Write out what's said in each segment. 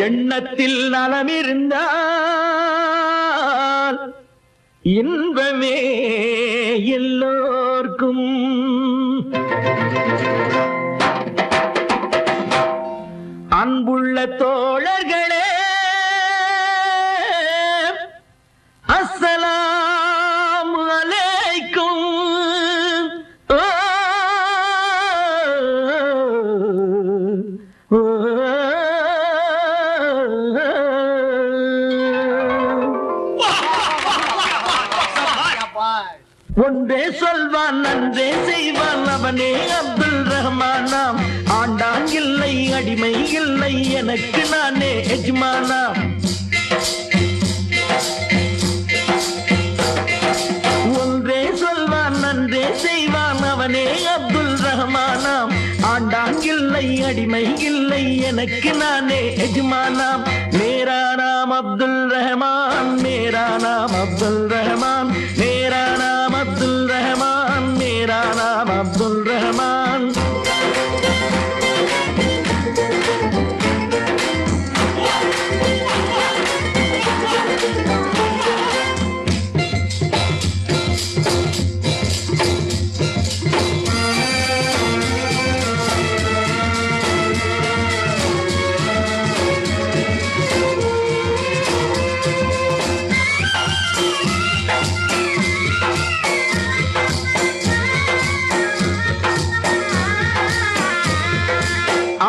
எண்ணத்தில் நலமிருந்தால் இன்பமே எல்லோர்க்கும். அன்புள்ள தோழர்களே, அஸ்ஸலாமு அலைக்கும். ஒன்றே சொல்வான் நன்றே செய்வான் அவனே அப்துல் ரஹ்மானாம். ஆண்டான் இல்லை அடிமை இல்லை எனக்கு நானே எஜ்மானாம். ஒன்றே சொல்வான் நன்றே செய்வான் அவனே அப்துல் ரஹ்மானாம். ஆண்டான் இல்லை அடிமை இல்லை எனக்கு நானே எஜ்மானாம். மேரா நாம் அப்துல் ரஹ்மான், மேரா நாம் அப்துல் ரஹ்மான், மேரா நாம் அப்துல் ரஹ்மான், மேரா நாம் அப்துல் ரஹ்மான்.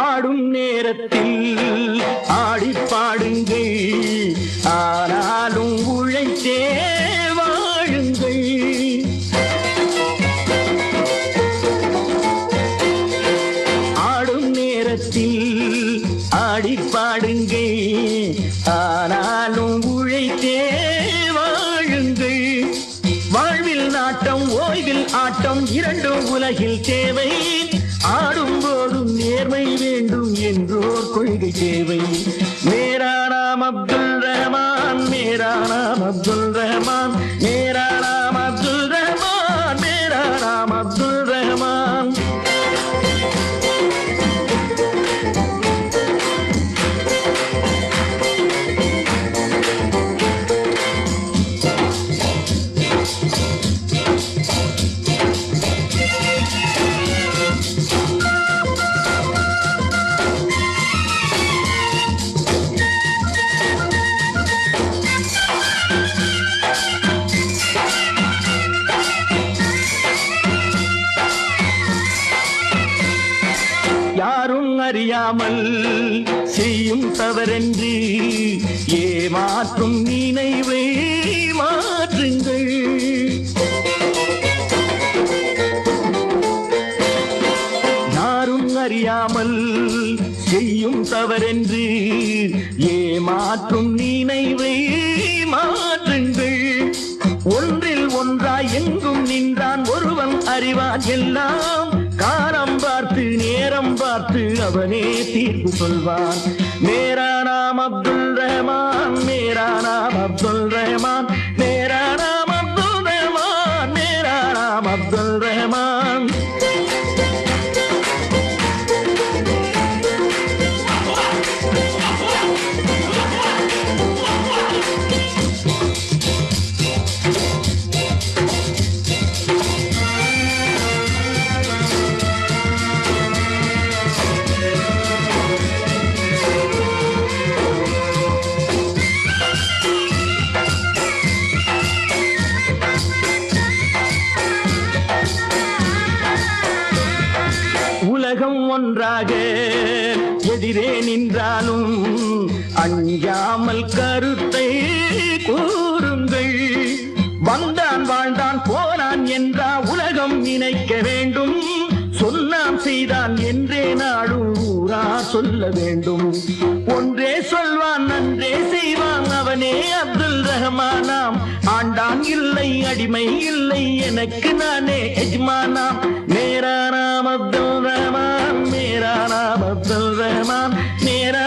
ஆடும் நேரத்தில் ஆடி பாடுங்கள், ஆனாலும் உழைத்தே வாழுங்கள். ஆடும் நேரத்தில் ஆடி பாடுங்கள், ஆனாலும் உழைத்தே வாழுங்கள். வாழ்வில் நாட்டம் ஓய்வில் ஆட்டம் இரண்டும் உலகில் தேவை. ஆடும் போதும் நேர்மை வேண்டும் என்றோர் கொள்கை தேவை. மேரா நாம் அப்துல் ரஹ்மான், மேரா நாம் அப்துல் ரஹ்மான், மேரா நாம் அப்துல் ரஹ்மான், மேரா நாம் அப்துல் ரஹ்மான். யாரும் அறியாமல் செய்யும் தவறென்று ஏமாற்றும் நினைவை மாற்றுங்கள். யாரும் அறியாமல் செய்யும் தவறென்று ஏமாற்றும் நினைவை மாற்றுங்கள். ஒன்றில் ஒன்றாய் எங்கும் நின்றான் ஒருவன் அறிவான் எல்லாம். காலம் பார்த்து நேரம் பார்த்து அவனே தீர்ப்பு சொல்வான். மேரா நாம் அப்துல் ரஹ்மான், மேரா நாம் அப்துல் ரஹ்மான், மேரா நாம் அப்துல் ரஹ்மான், மேரா நாம் அப்துல் ரஹ்மான். உலகம் ஒன்றாக எதிரே நின்றாலும் அஞ்சாமல் கருத்தை கூறுங்கள். வந்தான் வாழ்ந்தான் போனான் என்றா உலகம் நினைக்க வேண்டும். சொன்னான் செய்தான் என்றே நாடும் ஊரா சொல்ல வேண்டும். ஒன்றே சொல்வான் நன்றே செய்வான் அவனே அப்துல் ரஹ்மானாம். ஆண்டான் இல்லை அடிமை இல்லை எனக்கு நானே எஜ்மானாம். மேரா நாம் அப்துல் ரஹ்மான், மேரா நாம் அப்துல் ரஹ்மான், மேரா